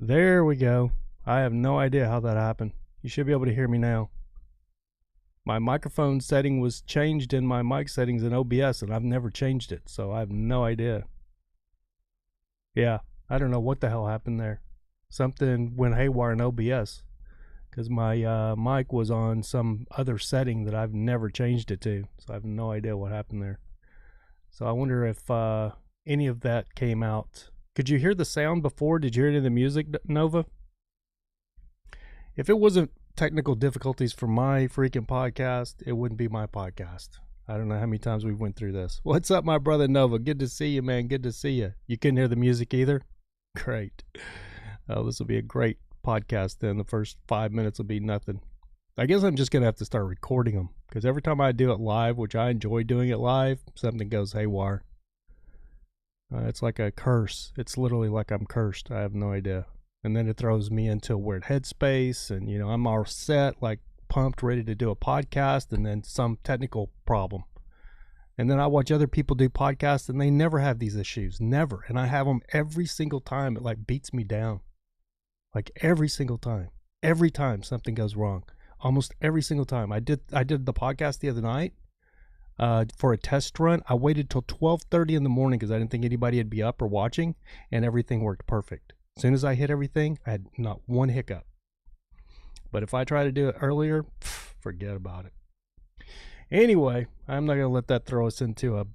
There we go. I have no idea how that happened. You should be able to hear me now. My microphone setting was changed in my mic settings in OBS, and I've never changed it, so I have no idea. Yeah, I don't know what the hell happened there. Something went haywire in OBS because my mic was on some other setting that I've never changed it to, so I have no idea what happened there. So I wonder if any of that came out. Could you hear the sound before? Did you hear any of the music, Nova? If it wasn't technical difficulties for my freaking podcast, it wouldn't be my podcast. I don't know how many times we went through this. What's up, my brother Nova? Good to see you, man. Good to see you. You couldn't hear the music either? Great. Oh, this will be a great podcast then. The first 5 minutes will be nothing. I guess I'm just going to have to start recording them because every time I do it live, which I enjoy doing it live, something goes haywire. It's like a curse. It's literally like I'm cursed. I have no idea. And then it throws me into a weird headspace, and I'm all set, like pumped, ready to do a podcast, and then some technical problem. And then I watch other people do podcasts, and they never have these issues, never. And I have them every single time. It like beats me down, like every single time. Every time something goes wrong, almost every single time. I did the podcast the other night. For a test run. I waited till 12:30 in the morning because I didn't think anybody would be up or watching, and everything worked perfect. As soon as I hit everything, I had not one hiccup. But if I try to do it earlier, forget about it. Anyway, I'm not gonna let that throw us into a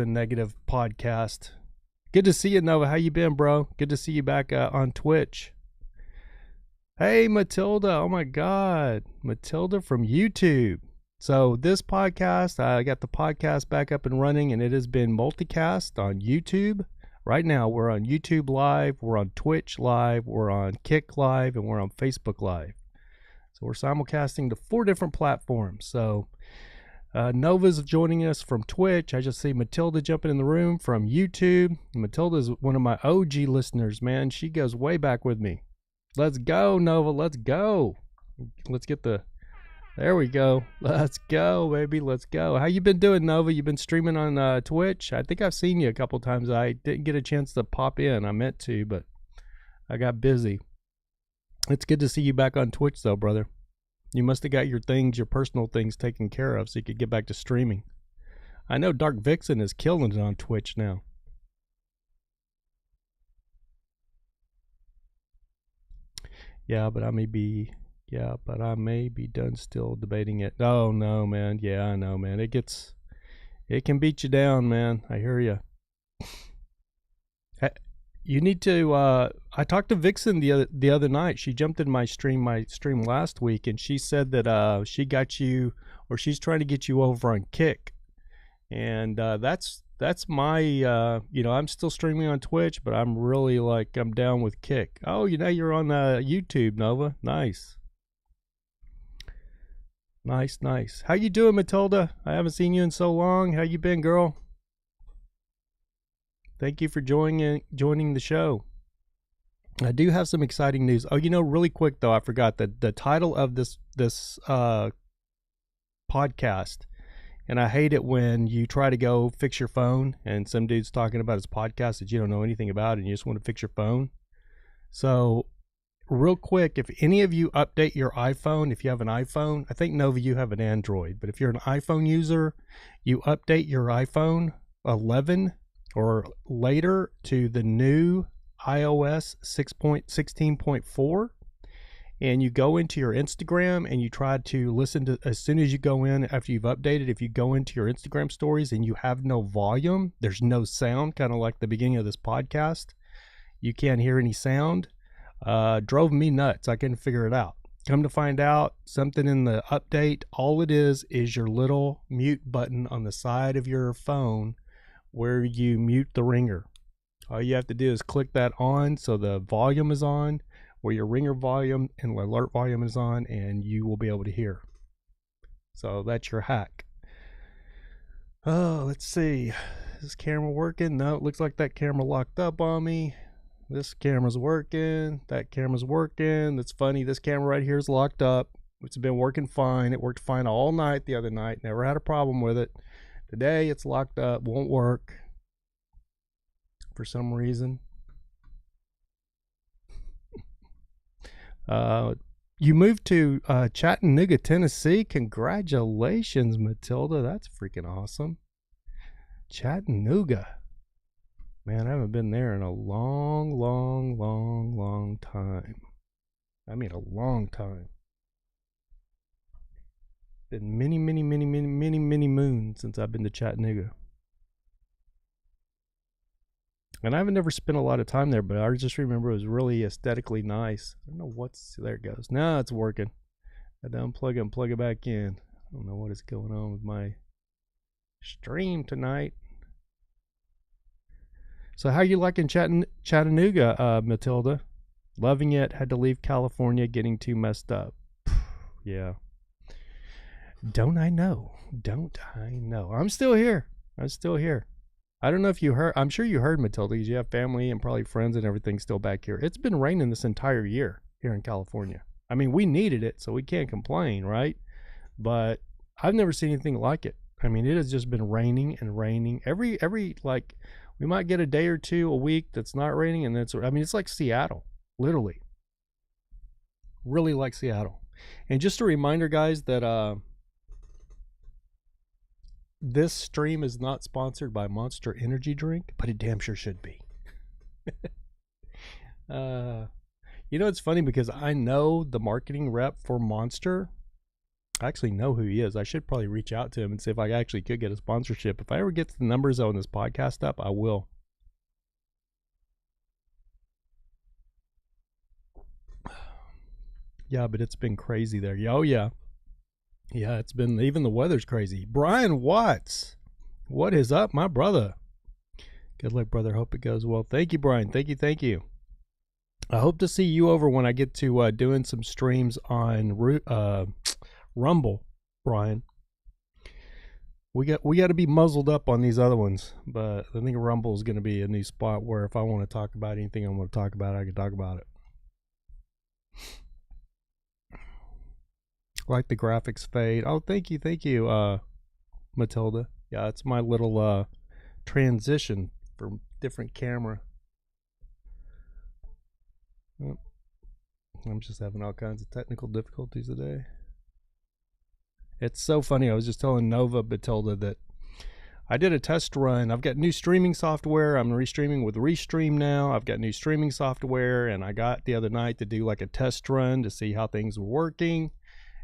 negative podcast. Good to see you, Nova. How you been, bro? Good to see you back on Twitch. Hey, Matilda. Oh my God, Matilda from YouTube. So this podcast, I got the podcast back up and running, and it has been multicast on YouTube. Right now, we're on YouTube Live, we're on Twitch Live, we're on Kick Live, and we're on Facebook Live. So we're simulcasting to 4 different platforms. So Nova's joining us from Twitch. I just see Matilda jumping in the room from YouTube. Matilda is one of my OG listeners, man. She goes way back with me. Let's go, Nova. Let's go. Let's get the... There we go. Let's go, baby. Let's go. How you been doing, Nova? You been streaming on Twitch? I think I've seen you a couple times. I didn't get a chance to pop in. I meant to, but I got busy. It's good to see you back on Twitch, though, brother. You must have got your personal things taken care of so you could get back to streaming. I know Dark Vixen is killing it on Twitch now. Yeah, but I may be done still debating it. Oh, no, man. Yeah, I know, man. It can beat you down, man. I hear you. You need to, I talked to Vixen the other night. She jumped in my stream last week, and she said that she got you, or she's trying to get you over on Kick. And that's my, I'm still streaming on Twitch, but I'm really I'm down with Kick. Oh, you're on YouTube, Nova. Nice. Nice. How you doing, Matilda? I haven't seen you in so long. How you been, girl? Thank you for joining the show. I do have some exciting news. Oh, really quick though, I forgot that the title of this podcast, and I hate it when you try to go fix your phone and some dude's talking about his podcast that you don't know anything about and you just want to fix your phone. So real quick, if any of you update your iPhone, if you have an iPhone, I think Nova, you have an Android, but if you're an iPhone user, you update your iPhone 11 or later to the new iOS 6.16.4, and you go into your Instagram and you try to listen to, as soon as you go in after you've updated, if you go into your Instagram stories and you have no volume, there's no sound, kind of like the beginning of this podcast, you can't hear any sound. Drove me nuts. I couldn't figure it out. Come to find out, something in the update, all it is your little mute button on the side of your phone where you mute the ringer. All you have to do is click that on so the volume is on, where your ringer volume and alert volume is on, and you will be able to hear. So that's your hack. Oh, let's see. Is this camera working? No, it looks like that camera locked up on me. This camera's working. That camera's working. That's funny. This camera right here is locked up. It's been working fine. It worked fine all night the other night. Never had a problem with it. Today it's locked up. Won't work for some reason. You moved to Chattanooga, Tennessee. Congratulations, Matilda. That's freaking awesome. Chattanooga. Man, I haven't been there in a long time. I mean, a long time. Been many moons since I've been to Chattanooga. And I haven't never spent a lot of time there, but I just remember it was really aesthetically nice. I don't know what's, there it goes. Now it's working. I had to unplug it and plug it back in. I don't know what is going on with my stream tonight. So how you liking Chattanooga, Matilda? Loving it. Had to leave California, getting too messed up. Yeah. Don't I know? I'm still here. I don't know if you heard. I'm sure you heard, Matilda, because you have family and probably friends and everything still back here. It's been raining this entire year here in California. I mean, we needed it, so we can't complain, right? But I've never seen anything like it. I mean, it has just been raining and raining. Every like, we might get a day or two a week that's not raining, and it's like Seattle, literally. Really like Seattle. And just a reminder, guys, that this stream is not sponsored by Monster Energy Drink, but it damn sure should be. It's funny because I know the marketing rep for Monster. I actually know who he is. I should probably reach out to him and see if I actually could get a sponsorship. If I ever get the numbers on this podcast up, I will. Yeah, but it's been crazy there. Oh, yeah. Yeah, it's been, even the weather's crazy. Brian Watts, what is up, my brother? Good luck, brother. Hope it goes well. Thank you, Brian. Thank you. I hope to see you over when I get to doing some streams on Rumble, Brian. We got to be muzzled up on these other ones, but I think Rumble is going to be a new spot where if I want to talk about anything I want to talk about, I can talk about it. Like the graphics fade. Oh, thank you, Matilda. Yeah, it's my little transition from different camera. Oh, I'm just having all kinds of technical difficulties today. It's so funny. I was just telling Nova, Matilda, that I did a test run. I've got new streaming software. I'm restreaming with Restream now. I've got new streaming software, and I got the other night to do like a test run to see how things were working.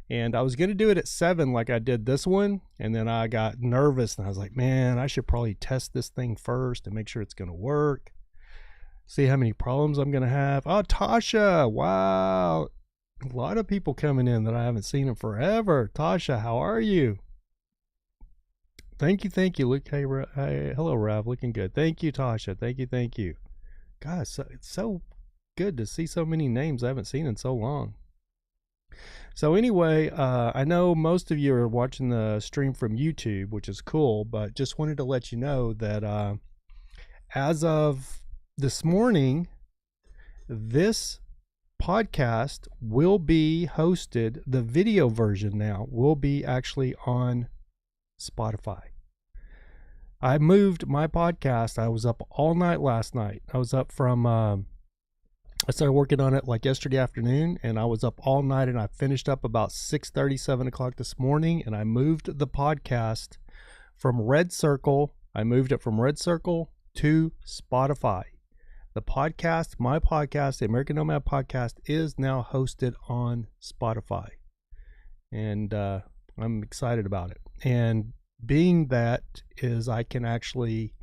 And I was going to do it at 7 like I did this one. And then I got nervous and I was like, man, I should probably test this thing first and make sure it's going to work. See how many problems I'm going to have. Oh, Tasha. Wow. A lot of people coming in that I haven't seen in forever. Tasha, how are you? Thank you. Look, hey, hello, Rav. Looking good. Thank you, Tasha. Thank you. God, it's so good to see so many names I haven't seen in so long. So anyway, I know most of you are watching the stream from YouTube, which is cool, but just wanted to let you know that as of this morning, this podcast will be hosted, the video version now will be actually on Spotify. I moved my podcast. I was up all night last night. I was up from... I started working on it like yesterday afternoon, and I was up all night, and I finished up about 6:30, 7 o'clock this morning, and I moved the podcast from Red Circle. I moved it from Red Circle to Spotify. The podcast, my podcast, the American Nomad podcast, is now hosted on Spotify, and I'm excited about it. And being that is, I can actually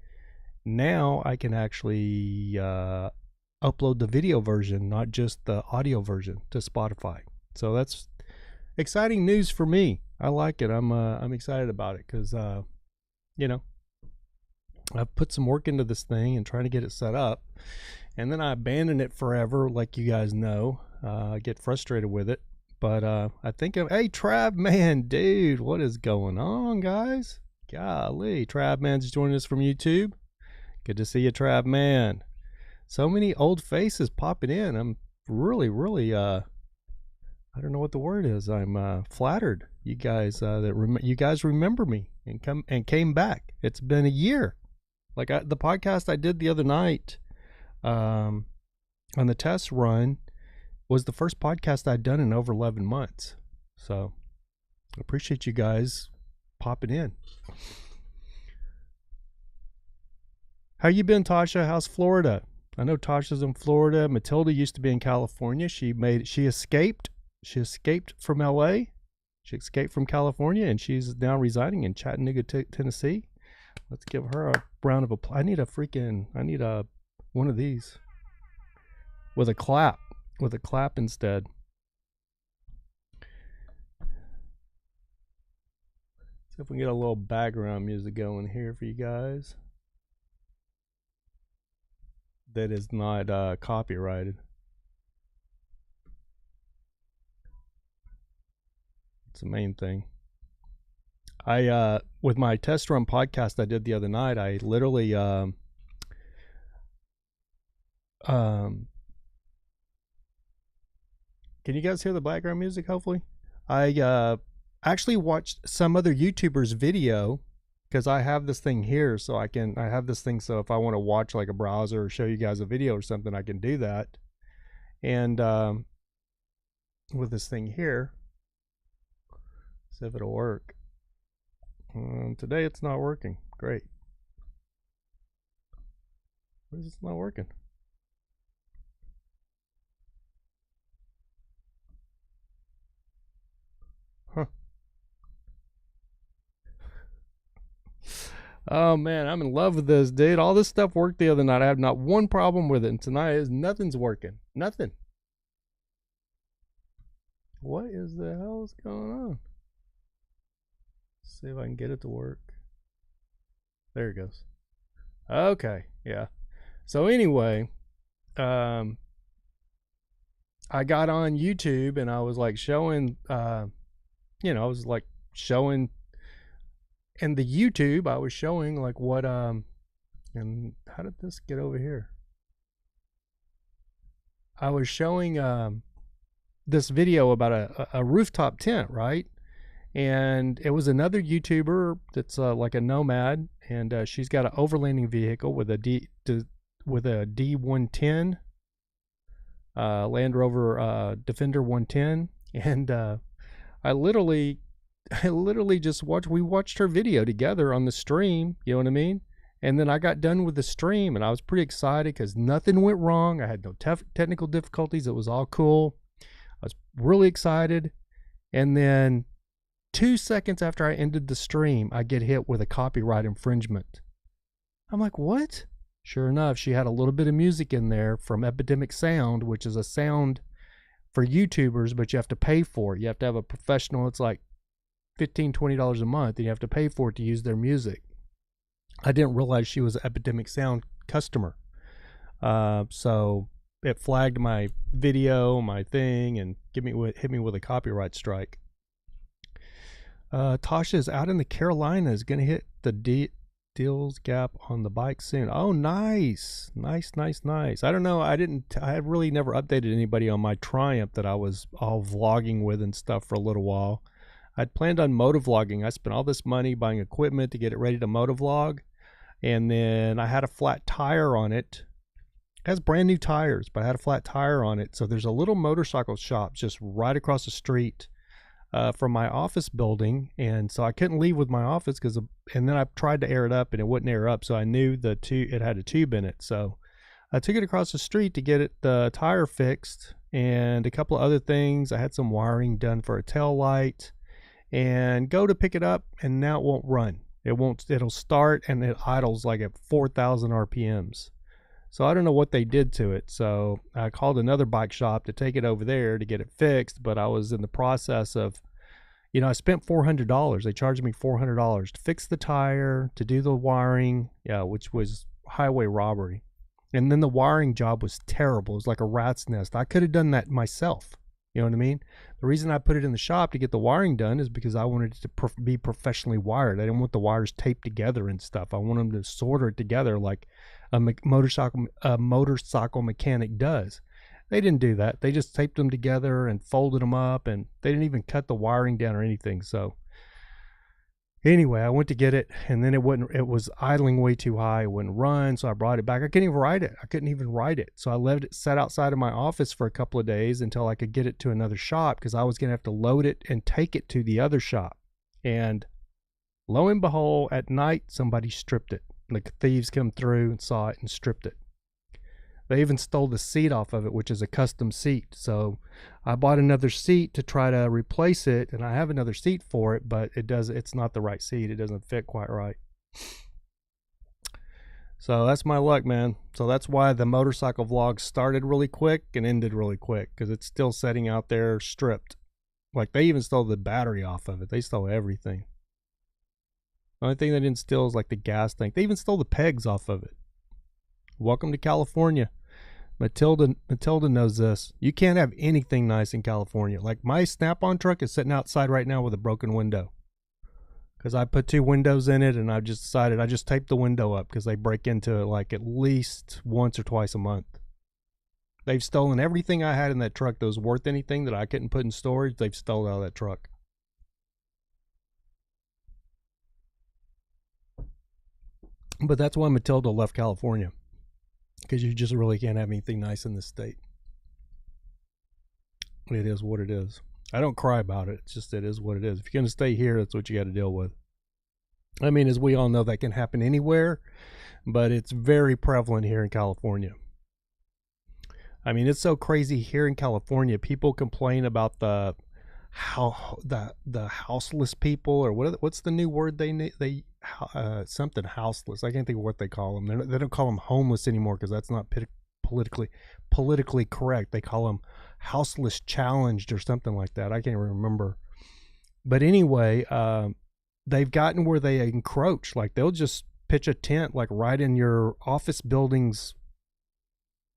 upload the video version, not just the audio version, to Spotify. So that's exciting news for me. I like it. I'm excited about it because I've put some work into this thing and trying to get it set up, and then I abandon it forever, like you guys know. I get frustrated with it, but I think hey, Trav Man, dude, what is going on, guys? Golly, Trav Man's joining us from YouTube. Good to see you, Trav Man. So many old faces popping in. I'm really, I don't know what the word is. I'm flattered. You guys you guys remember me and came back. It's been a year. Like the podcast I did the other night on the test run was the first podcast I'd done in over 11 months. So I appreciate you guys popping in. How you been, Tasha? How's Florida? I know Tasha's in Florida. Matilda used to be in California. She escaped. She escaped from LA. She escaped from California, and she's now residing in Chattanooga, Tennessee. Let's give her a round of applause. I need a one of these with a clap instead. See if we can get a little background music going here for you guys. That is not copyrighted. It's the main thing. I with my test run podcast I did the other night, I literally can you guys hear the background music? Hopefully, I actually watched some other YouTuber's video, because I have this thing here, so I have this thing, so if I want to watch like a browser or show you guys a video or something, I can do that. And with this thing here, see if it'll work. Today it's not working. Great. Why is this not working? Huh. Oh man, I'm in love with this, dude. All this stuff worked the other night. I have not one problem with it, and tonight nothing's working. Nothing. What is the hell is going on? Let's see if I can get it to work. There it goes. Okay, yeah. So anyway, I got on YouTube and I was like showing, I was like showing in the YouTube, I was showing like what, and how did this get over here? I was showing this video about a rooftop tent, right? And it was another YouTuber that's like a Nomad, and she's got an overlanding vehicle with a D110 Land Rover Defender 110, and I literally just watched her video together on the stream, you know what I mean? And then I got done with the stream, and I was pretty excited because nothing went wrong. I had no technical difficulties. It was all cool. I was really excited. And then 2 seconds after I ended the stream, I get hit with a copyright infringement. I'm like, what? Sure enough, she had a little bit of music in there from Epidemic Sound, which is a sound for YouTubers, but you have to pay for it. You have to have a professional. It's like $15, $20 a month, and you have to pay for it to use their music. I didn't realize she was an Epidemic Sound customer. So it flagged my video, my thing, and hit me with a copyright strike. Tasha is out in the Carolinas, gonna hit the Deals Gap on the bike soon. Oh, nice. I don't know. I have really never updated anybody on my Triumph that I was all vlogging with and stuff for a little while. I'd planned on motovlogging. I spent all this money buying equipment to get it ready to motovlog, and then I had a flat tire on it. It has brand new tires, but I had a flat tire on it. So there's a little motorcycle shop just right across the street from my office building, and so I couldn't leave with my office and then I tried to air it up and it wouldn't air up, so I knew it had a tube in it. So I took it across the street to get the tire fixed and a couple of other things. I had some wiring done for a tail light, and go to pick it up, and now it won't run. It'll start and it idles like at 4,000 RPMs. So I don't know what they did to it. So I called another bike shop to take it over there to get it fixed, but I was in the process of, I spent $400. They charged me $400 to fix the tire, to do the wiring, which was highway robbery. And then the wiring job was terrible. It was like a rat's nest. I could have done that myself. You know what I mean? The reason I put it in the shop to get the wiring done is because I wanted it to be professionally wired. I didn't want the wires taped together and stuff. I want them to solder it together like a motorcycle mechanic does. They didn't do that. They just taped them together and folded them up, and they didn't even cut the wiring down or anything. So Anyway, I went to get it, and then it was idling way too high. It wouldn't run, so I brought it back. I couldn't even ride it. So I left it sat outside of my office for a couple of days until I could get it to another shop, because I was going to have to load it and take it to the other shop. And lo and behold, at night, somebody stripped it. The thieves come through and saw it and stripped it. They even stole the seat off of it, which is a custom seat. So I bought another seat to try to replace it, and I have another seat for it, but it's not the right seat. It doesn't fit quite right. So that's my luck, man. So that's why the motorcycle vlog started really quick and ended really quick, because it's still sitting out there stripped. Like, they even stole the battery off of it. They stole everything. The only thing they didn't steal is like the gas tank. They even stole the pegs off of it. Welcome to California. Matilda knows this. You can't have anything nice in California. Like, my Snap-on truck is sitting outside right now with a broken window, because I put 2 windows in it, and I just decided I just taped the window up, because they break into it like at least once or twice a month. They've stolen everything I had in that truck that was worth anything that I couldn't put in storage. They've stolen out of that truck. But that's why Matilda left California, because you just really can't have anything nice in this state. It is what it is. I don't cry about it. It's just, it is what it is. If you're going to stay here, that's what you got to deal with. I mean, as we all know, that can happen anywhere, but it's very prevalent here in California. I mean, it's so crazy here in California. People complain about the houseless people, or what's the new word they something houseless. I can't think of what they call them. They don't call them homeless anymore, because that's not politically correct. They call them houseless challenged or something like that. I can't remember. But anyway, they've gotten where they encroach. Like, they'll just pitch a tent like right in your office buildings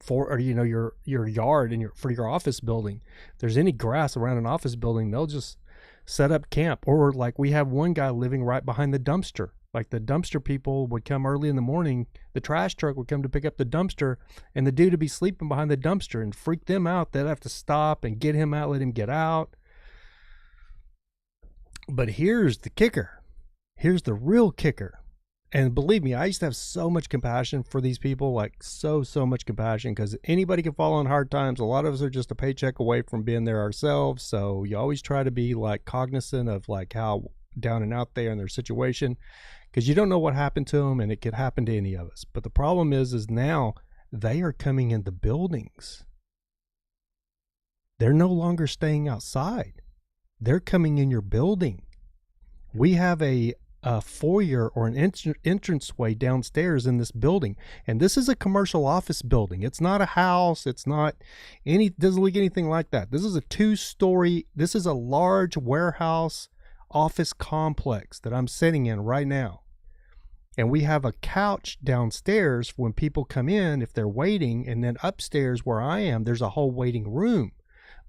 or your yard and for your office building. If there's any grass around an office building, they'll just set up camp. Or like, we have one guy living right behind the dumpster. Like, the dumpster people would come early in the morning, the trash truck would come to pick up the dumpster, and the dude would be sleeping behind the dumpster and freak them out. They'd have to stop and get him out, let him get out. But here's the kicker. Here's the real kicker. And believe me, I used to have so much compassion for these people, like so much compassion, because anybody can fall on hard times. A lot of us are just a paycheck away from being there ourselves. So you always try to be like cognizant of like how down and out they are in their situation, because you don't know what happened to them, and it could happen to any of us. But the problem is now they are coming in the buildings. They're no longer staying outside. They're coming in your building. We have a foyer or an entranceway downstairs in this building, and this is a commercial office building. It's not a house. It's not doesn't look anything like that. This is a 2-story. This is a large warehouse office complex that I'm sitting in right now, and we have a couch downstairs when people come in if they're waiting, and then upstairs where I am, there's a whole waiting room.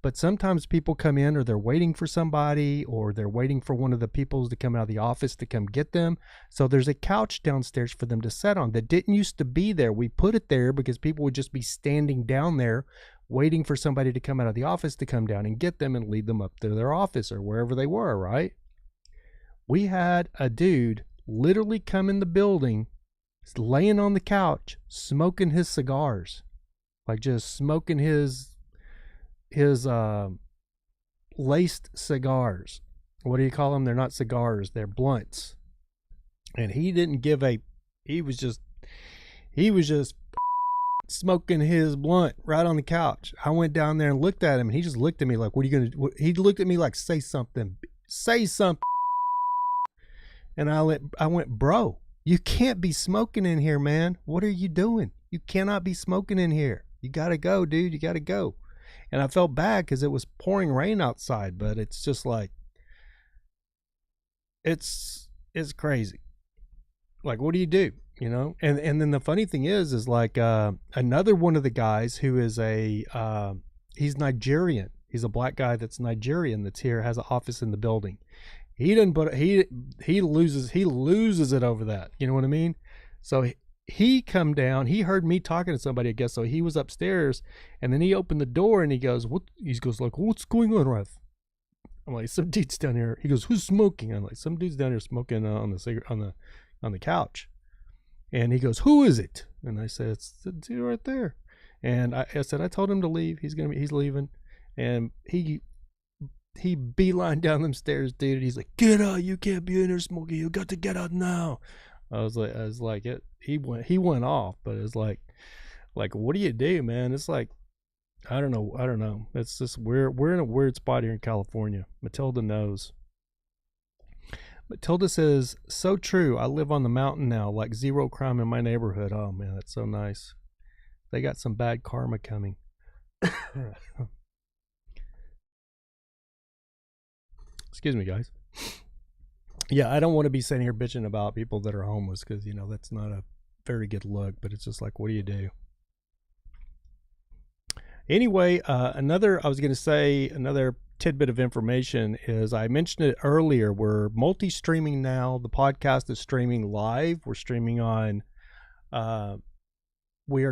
But sometimes people come in, or they're waiting for somebody, or they're waiting for one of the people to come out of the office to come get them. So there's a couch downstairs for them to sit on that didn't used to be there. We put it there because people would just be standing down there waiting for somebody to come out of the office to come down and get them and lead them up to their office or wherever they were, right? We had a dude literally come in the building, laying on the couch, smoking his cigars, like just smoking his laced cigars. What do you call them? They're not cigars, they're blunts. And he didn't give a, he was just smoking his blunt right on the couch. I went down there and looked at him, and he just looked at me like, what are you gonna do? He looked at me like, say something. And I went, bro, you can't be smoking in here, man. What are you doing? You cannot be smoking in here. You gotta go, dude. You gotta go. And I felt bad because it was pouring rain outside, but it's just like, it's crazy. Like, what do you do? You know? And then the funny thing is like, another one of the guys who is he's Nigerian. He's a black guy that's Nigerian that's here, has an office in the building. He didn't put, he loses it over that. You know what I mean? So he come down, he heard me talking to somebody, I guess. So he was upstairs, and then he opened the door, and he goes, what's going on, Ralph? I'm like, some dude's down here. He goes, who's smoking? I'm like, some dude's down here smoking on the cigarette on the couch. And he goes, who is it? And I said, it's the dude right there. And I said, I told him to leave. He's leaving. And he beeline down them stairs, dude. He's like, get out! You can't be in there smoking. You got to get out now. I was like, it. He went off, but it's like, what do you do, man? It's like, I don't know. It's just we're in a weird spot here in California. Matilda knows. Matilda says, so true. I live on the mountain now, like zero crime in my neighborhood. Oh man, that's so nice. They got some bad karma coming. Excuse me, guys. Yeah, I don't want to be sitting here bitching about people that are homeless because, that's not a very good look, but it's just like, what do you do? Anyway, another tidbit of information is I mentioned it earlier. We're multi-streaming now. The podcast is streaming live. We're streaming on YouTube. We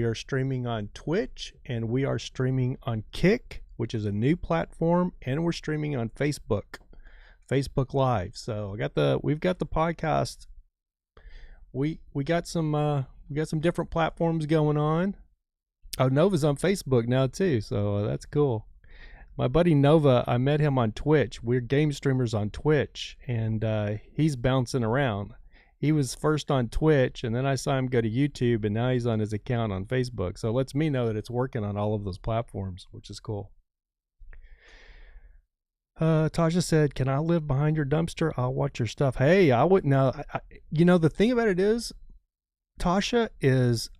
are streaming on Twitch, and we are streaming on Kick, which is a new platform, and we're streaming on Facebook Live. So we've got the podcast. We got some different platforms going on. Oh, Nova's on Facebook now too, so that's cool. My buddy Nova, I met him on Twitch. We're game streamers on Twitch, and he's bouncing around. He was first on Twitch, and then I saw him go to YouTube, and now he's on his account on Facebook. So it lets me know that it's working on all of those platforms, which is cool. Tasha said, can I live behind your dumpster? I'll watch your stuff. Hey, I wouldn't know. The thing about it is, Tasha,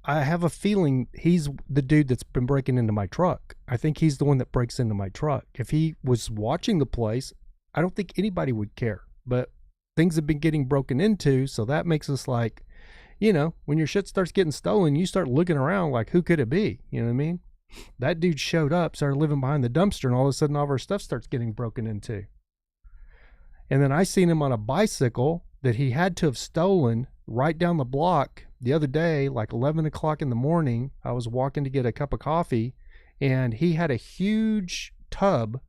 I have a feeling he's the dude that's been breaking into my truck. I think he's the one that breaks into my truck. If he was watching the place, I don't think anybody would care. But things have been getting broken into, so that makes us like, when your shit starts getting stolen, you start looking around like, who could it be? You know what I mean? That dude showed up, started living behind the dumpster, and all of a sudden all of our stuff starts getting broken into. And then I seen him on a bicycle that he had to have stolen right down the block the other day, like 11 o'clock in the morning. I was walking to get a cup of coffee, and he had a huge tub.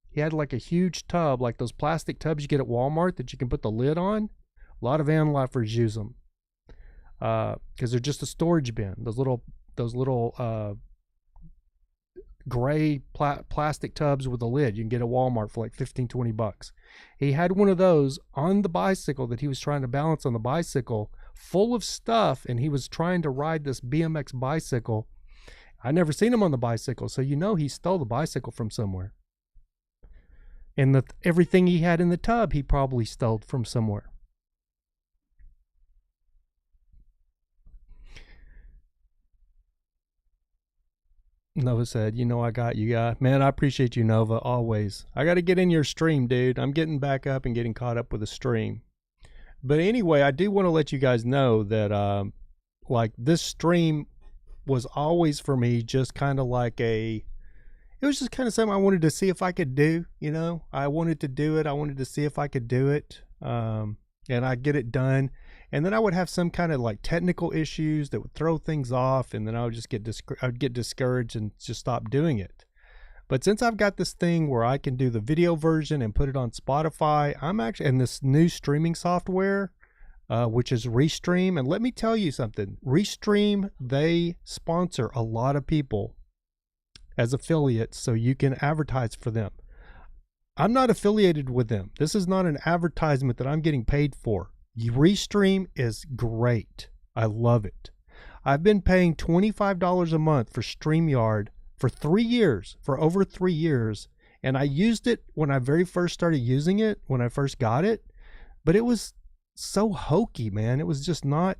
He had like a huge tub, like those plastic tubs you get at Walmart that you can put the lid on. A lot of van lifers use them because they're just a storage bin. Those little gray plastic tubs with a lid you can get at Walmart for like $15-20. He had one of those on the bicycle that he was trying to balance on the bicycle, full of stuff, and he was trying to ride this BMX bicycle. I never seen him on the bicycle, so he stole the bicycle from somewhere. And everything he had in the tub, he probably stole from somewhere. Nova said, I got you, guy. Man, I appreciate you, Nova, always. I got to get in your stream, dude. I'm getting back up and getting caught up with the stream. But anyway, I do want to let you guys know that, this stream was always for me just kind of like it was just kind of something I wanted to see if I could do, I wanted to do it. I wanted to see if I could do it. And I get it done. And then I would have some kind of like technical issues that would throw things off. And then I would just get discouraged and just stop doing it. But since I've got this thing where I can do the video version and put it on Spotify, I'm actually in this new streaming software, which is Restream. And let me tell you something, Restream, they sponsor a lot of people as affiliates, so you can advertise for them. I'm not affiliated with them. This is not an advertisement that I'm getting paid for. Restream is great. I love it. I've been paying $25 a month for StreamYard for over 3 years. And I used it when I very first started using it, when I first got it. But it was so hokey, man. It was just not,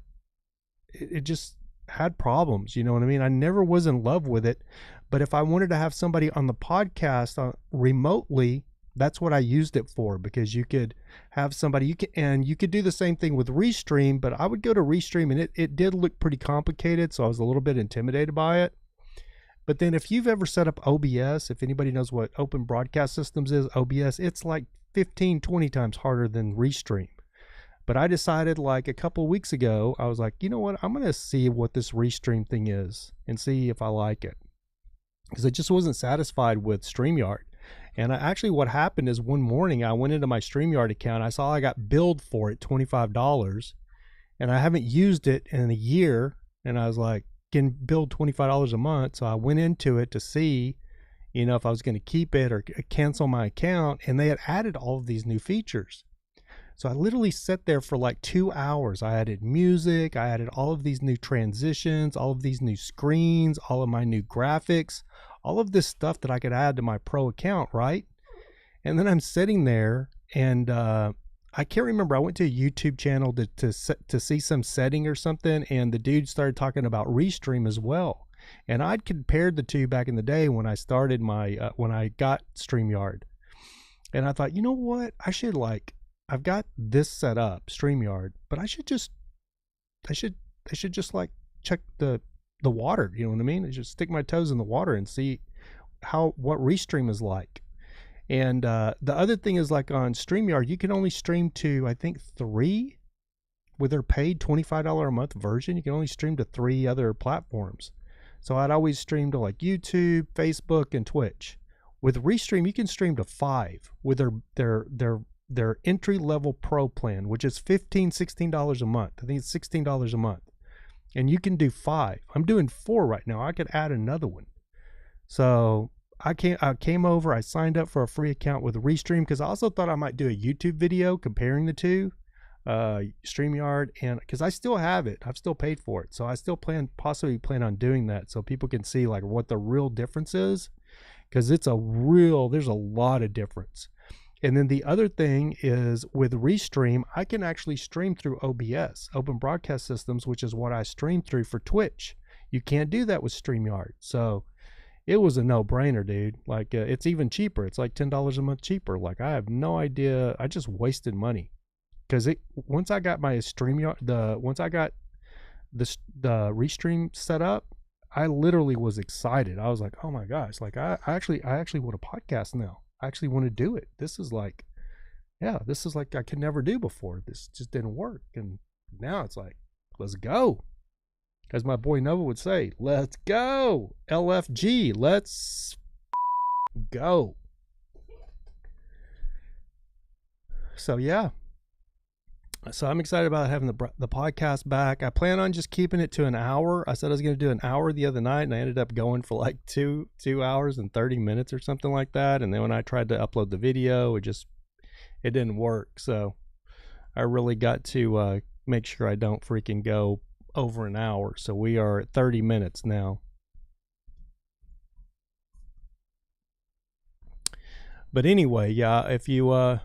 it just had problems. You know what I mean? I never was in love with it. But if I wanted to have somebody on the podcast remotely, that's what I used it for, because you could have somebody, you could do the same thing with Restream, but I would go to Restream and it did look pretty complicated. So I was a little bit intimidated by it. But then if you've ever set up OBS, if anybody knows what Open Broadcast Systems is, OBS, it's like 15-20 times harder than Restream. But I decided like a couple of weeks ago, I was like, you know what? I'm going to see what this Restream thing is and see if I like it. Because I just wasn't satisfied with StreamYard. And actually what happened is one morning I went into my StreamYard account. I saw I got billed for it $25, and I haven't used it in a year. And I was like, getting billed $25 a month. So I went into it to see, if I was going to keep it or cancel my account. And they had added all of these new features. So I literally sat there for like 2 hours. I added music. I added all of these new transitions, all of these new screens, all of my new graphics, all of this stuff that I could add to my pro account, right? And then I'm sitting there and I can't remember. I went to a YouTube channel to see some setting or something, and the dude started talking about Restream as well. And I'd compared the two back in the day when I started my when I got StreamYard. And I thought, you know what? I've got this set up, StreamYard, but I should just like check the water, you know what I mean? I should stick my toes in the water and see what Restream is like. And the other thing is, like on StreamYard, you can only stream to, I think, 3 with their paid $25 a month version. You can only stream to 3 other platforms. So I'd always stream to like YouTube, Facebook, and Twitch. With Restream, you can stream to 5 with their entry-level pro plan, which is $16 a month. I think it's $16 a month. And you can do 5. I'm doing 4 right now. I could add another one. So I came over, I signed up for a free account with Restream because I also thought I might do a YouTube video comparing the two, StreamYard, and because I still have it. I've still paid for it. So I still possibly plan on doing that so people can see like what the real difference is, because there's a lot of difference. And then the other thing is with Restream, I can actually stream through OBS, Open Broadcast Systems, which is what I stream through for Twitch. You can't do that with StreamYard. So it was a no-brainer, dude. Like, it's even cheaper. It's like $10 a month cheaper. Like, I have no idea. I just wasted money. Because once I got my StreamYard, once I got the Restream set up, I literally was excited. I was like, oh my gosh, like I actually want a podcast now. I actually want to do it. This is like I could never do before. This just didn't work. And now it's like, let's go. As my boy Nova would say, let's go. LFG, let's go. So yeah. So I'm excited about having the podcast back. I plan on just keeping it to an hour. I said I was going to do an hour the other night, and I ended up going for like 2 hours and 30 minutes or something like that. And then when I tried to upload the video, it didn't work. So I really got to make sure I don't freaking go over an hour. So we are at 30 minutes now. But anyway, yeah, if you're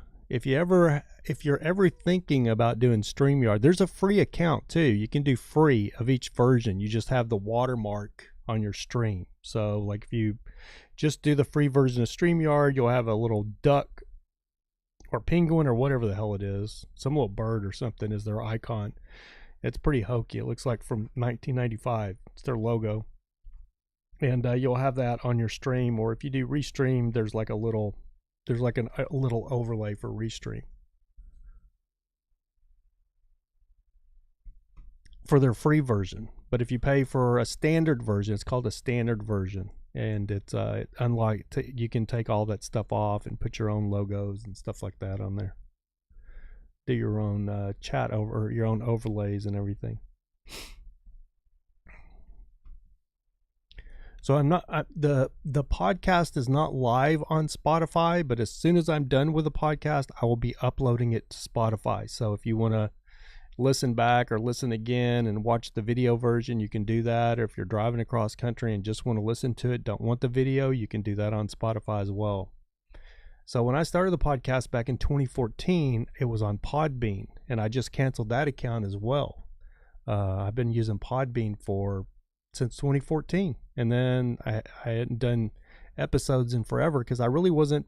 ever thinking about doing StreamYard, there's a free account too. You can do free of each version. You just have the watermark on your stream. So like if you just do the free version of StreamYard, you'll have a little duck or penguin or whatever the hell it is. Some little bird or something is their icon. It's pretty hokey. It looks like from 1995. It's their logo. And you'll have that on your stream. Or if you do Restream, there's like a little overlay for Restream for their free version. But if you pay for a standard version, it's called a standard version, and it's you can take all that stuff off and put your own logos and stuff like that on there. Do your own chat over your own overlays and everything. So the podcast is not live on Spotify, but as soon as I'm done with the podcast, I will be uploading it to Spotify. So if you want to listen back or listen again and watch the video version, you can do that. Or if you're driving across country and just want to listen to it, don't want the video, you can do that on Spotify as well. So when I started the podcast back in 2014, it was on Podbean, and I just canceled that account as well. I've been using Podbean since 2014, and then I hadn't done episodes in forever because I wasn't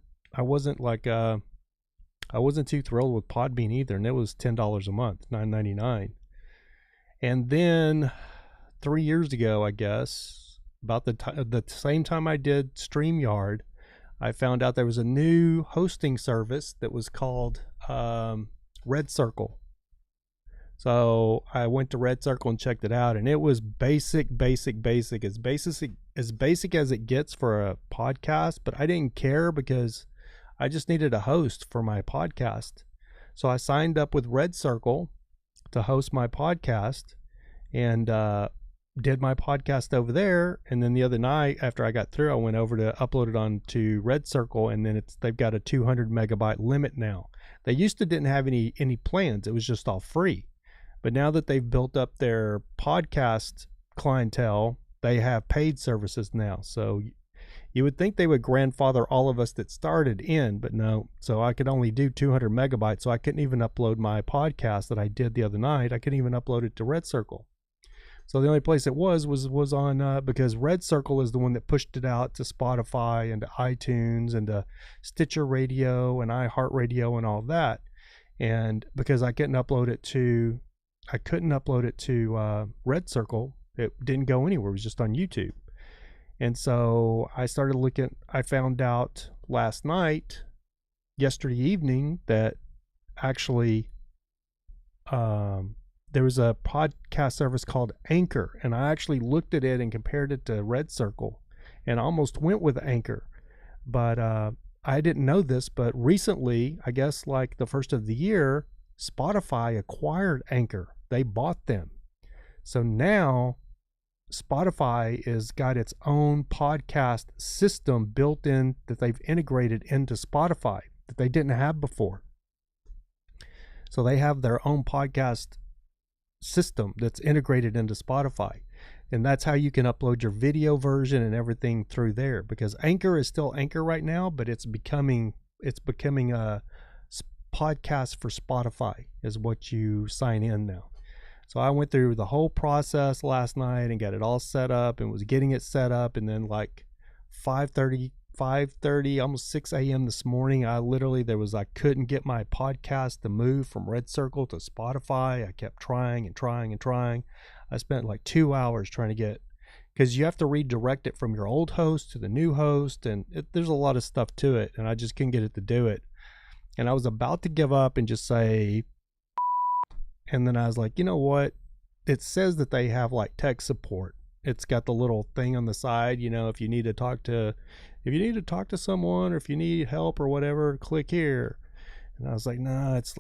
too thrilled with Podbean either, and it was $10 a month, $9.99. And then 3 years ago, I guess, about the same time I did StreamYard, I found out there was a new hosting service that was called Red Circle. So I went to Red Circle and checked it out, and it was basic. It's as basic as it gets for a podcast, but I didn't care because I just needed a host for my podcast. So I signed up with Red Circle to host my podcast, and did my podcast over there. And then the other night after I got through, I went over to upload it onto Red Circle, and then they've got a 200 megabyte limit now. They used to didn't have any plans. It was just all free. But now that they've built up their podcast clientele, they have paid services now. So you would think they would grandfather all of us that started in, but no. So I could only do 200 megabytes. So I couldn't even upload my podcast that I did the other night. I couldn't even upload it to Red Circle. So the only place it was on, because Red Circle is the one that pushed it out to Spotify and to iTunes and to Stitcher Radio and iHeartRadio and all that. And because I couldn't upload it to Red Circle, it didn't go anywhere. It was just on YouTube. And so I started looking. I found out yesterday evening, that actually there was a podcast service called Anchor, and I actually looked at it and compared it to Red Circle and almost went with Anchor. But I didn't know this, but recently, I guess like the first of the year, Spotify acquired Anchor. They bought them. So now Spotify has got its own podcast system built in that they've integrated into Spotify that they didn't have before. So they have their own podcast system that's integrated into Spotify, and that's how you can upload your video version and everything through there, because Anchor is still Anchor right now, but it's becoming a podcast for Spotify is what you sign in now. So I went through the whole process last night and got it all set up and was getting it set up, and then like 5:30, almost 6 a.m. this morning, I couldn't get my podcast to move from Red Circle to Spotify. I kept trying and trying and trying. I spent like 2 hours trying to get, because you have to redirect it from your old host to the new host, and there's a lot of stuff to it, and I just couldn't get it to do it. And I was about to give up and just say, and then I was like, you know what? It says that they have like tech support. It's got the little thing on the side, if you need to talk to someone, or if you need help or whatever, click here. And I was like, nah, it's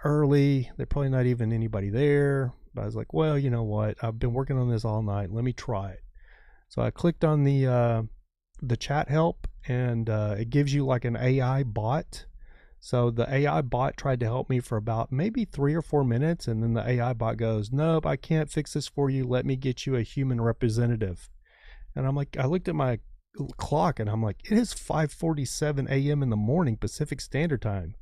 early. There's probably not even anybody there. But I was like, well, you know what? I've been working on this all night. Let me try it. So I clicked on the chat help, and it gives you like an AI bot. So the AI bot tried to help me for about maybe 3 or 4 minutes, and then the AI bot goes, nope, I can't fix this for you. Let me get you a human representative. And I'm like, I looked at my clock and I'm like, it is 5:47 a.m. in the morning Pacific Standard Time.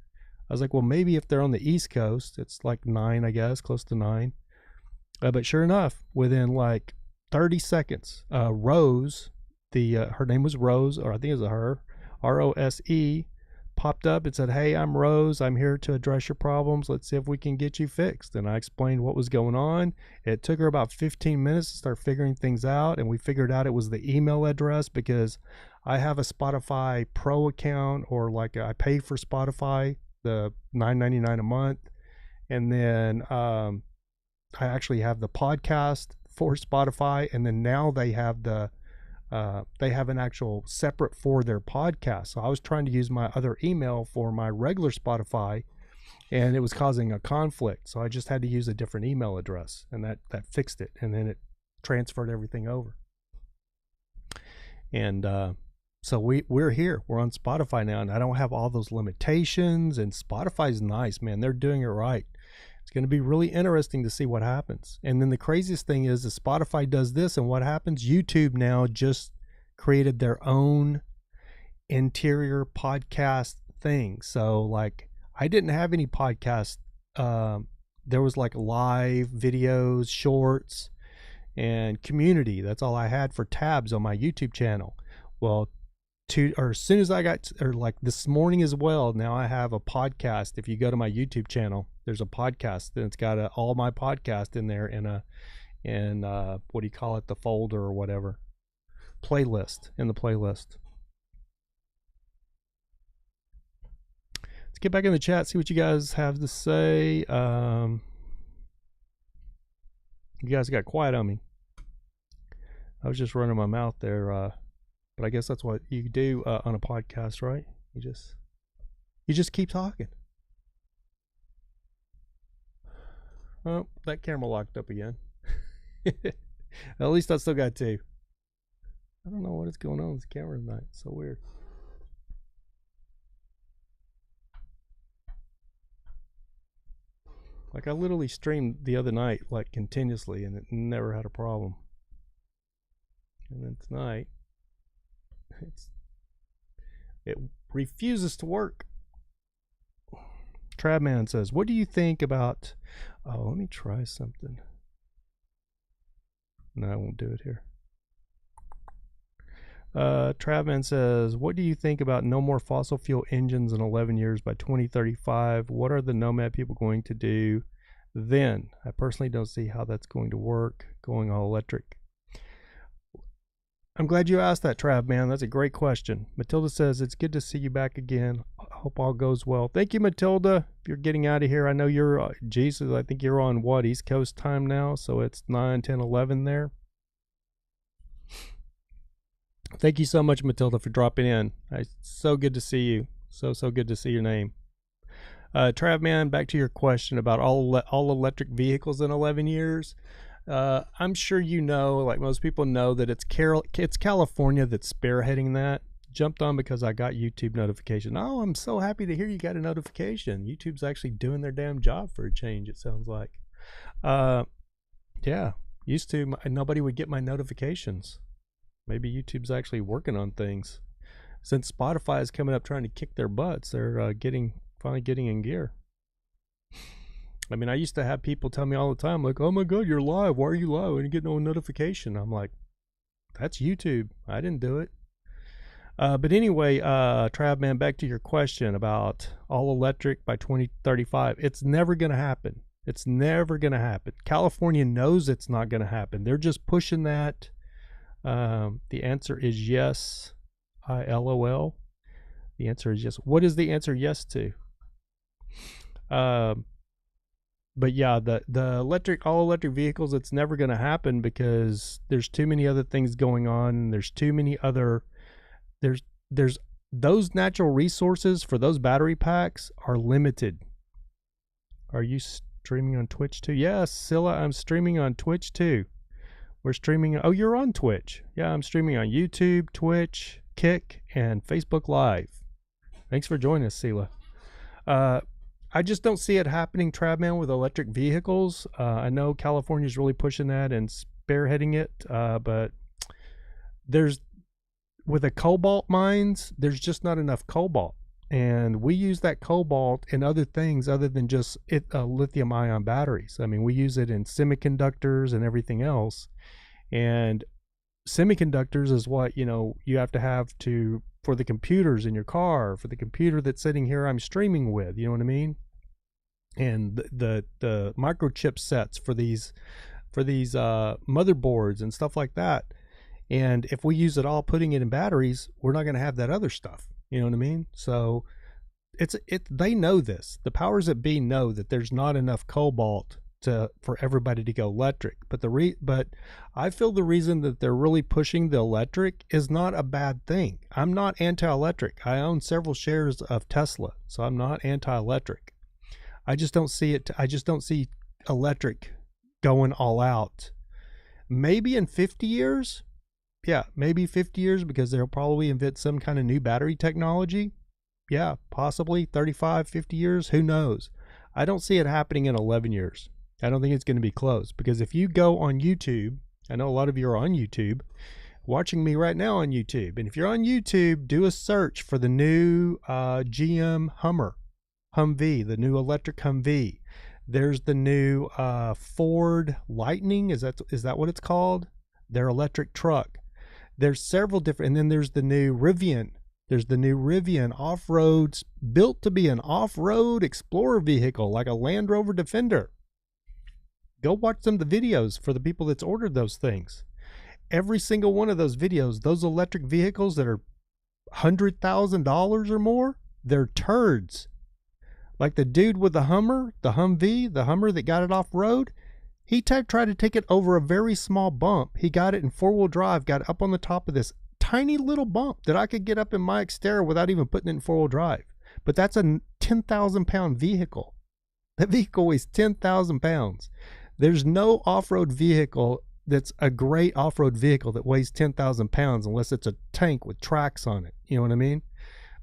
I was like, well, maybe if they're on the East Coast, it's like 9, I guess, close to 9. But sure enough, within like 30 seconds, Rose, her name was Rose, or I think it was her, Rose, popped up and said, hey, I'm Rose. I'm here to address your problems. Let's see if we can get you fixed. And I explained what was going on. It took her about 15 minutes to start figuring things out, and we figured out it was the email address, because I have a Spotify Pro account, or like I pay for Spotify, the $9.99 a month, and then I actually have the podcast for Spotify, and then now they have an actual separate for their podcast. So I was trying to use my other email for my regular Spotify, and it was causing a conflict. So I just had to use a different email address, and that fixed it. And then it transferred everything over. And so we're here. We're on Spotify now, and I don't have all those limitations. And Spotify's nice, man. They're doing it right. It's going to be really interesting to see what happens. And then the craziest thing is that Spotify does this, and what happens? YouTube now just created their own interior podcast thing. So like, I didn't have any podcast. There was like live videos, shorts, and community. That's all I had for tabs on my YouTube channel. Well, as soon as I got, or like this morning as well, now I have a podcast. If you go to my YouTube channel, there's a podcast, and it's got all my podcast in there in what do you call it, the folder or whatever, playlist, in the playlist. Let's get back in the chat, see what you guys have to say. You guys got quiet on me. I was just running my mouth there, but I guess that's what you do on a podcast, right? You just keep talking. Oh, that camera locked up again. At least I still got two. I don't know what is going on with the camera tonight. It's so weird. Like I literally streamed the other night like continuously and it never had a problem. And then tonight it refuses to work. Travman says, what do you think about let me try something. No, I won't do it here. Travman says, what do you think about no more fossil fuel engines in 11 years by 2035? What are the Nomad people going to do then? I personally don't see how that's going to work, going all electric. I'm glad you asked that, Trav, man. That's a great question. Matilda says, it's good to see you back again. I hope all goes well. Thank you, Matilda. If you're getting out of here, I know you're, Jesus, I think you're on what, East Coast time now? So it's 9, 10, 11 there. Thank you so much, Matilda, for dropping in. It's so good to see you. So good to see your name. Trav, man, back to your question about all electric vehicles in 11 years. I'm sure you know, like most people know, that it's California that's spearheading that. Jumped on because I got YouTube notification. Oh, I'm so happy to hear you got a notification. YouTube's actually doing their damn job for a change, it sounds like. Yeah, used to nobody would get my notifications. Maybe YouTube's actually working on things. Since Spotify is coming up trying to kick their butts, they're finally getting in gear. I mean, I used to have people tell me all the time, like, oh my God, you're live. Why are you live? And you get no notification. I'm like, that's YouTube. I didn't do it. But anyway, Trav, man, back to your question about all electric by 2035. It's never going to happen. It's never going to happen. California knows it's not going to happen. They're just pushing that. The answer is yes. LOL. The answer is yes. What is the answer yes to? But yeah, the all electric vehicles, it's never going to happen because there's too many other things going on. There's too many other, there's those natural resources for those battery packs are limited. Are you streaming on Twitch too? Yes, Scylla, I'm streaming on Twitch too. We're streaming. Oh, you're on Twitch. Yeah, I'm streaming on YouTube, Twitch, Kick, and Facebook Live. Thanks for joining us, Sela. I just don't see it happening, Travman, with electric vehicles. I know California's really pushing that and spearheading it, but with the cobalt mines, there's just not enough cobalt. And we use that cobalt in other things other than just lithium ion batteries. I mean, we use it in semiconductors and everything else. And semiconductors is what, you have to have for the computers in your car, for the computer that's sitting here I'm streaming with, you know what I mean? And the microchip sets for these motherboards and stuff like that. And if we use it all putting it in batteries, we're not going to have that other stuff. You know what I mean? So they know this. The powers that be know that there's not enough cobalt for everybody to go electric. But I feel the reason that they're really pushing the electric is not a bad thing. I'm not anti-electric. I own several shares of Tesla, so I'm not anti-electric. I just don't see it. I just don't see electric going all out. Maybe in 50 years. Yeah, maybe 50 years, because they'll probably invent some kind of new battery technology. Yeah, possibly 35, 50 years. Who knows? I don't see it happening in 11 years. I don't think it's going to be close, because if you go on YouTube, I know a lot of you are on YouTube, watching me right now on YouTube. And if you're on YouTube, do a search for the new GM Humvee, the new electric Humvee. There's the new Ford Lightning. Is that what it's called? Their electric truck. There's several different, and then there's the new Rivian. There's the new Rivian off-road, built to be an off-road explorer vehicle, like a Land Rover Defender. Go watch some of the videos for the people that's ordered those things. Every single one of those videos, those electric vehicles that are $100,000 or more, they're turds. Like the dude with the Hummer, the Humvee, the Hummer that got it off-road, He tried to take it over a very small bump. He got it in four-wheel drive, got up on the top of this tiny little bump that I could get up in my Xterra without even putting it in four-wheel drive. But that's a 10,000-pound vehicle. That vehicle weighs 10,000 pounds. There's no off-road vehicle that's a great off-road vehicle that weighs 10,000 pounds unless it's a tank with tracks on it. You know what I mean?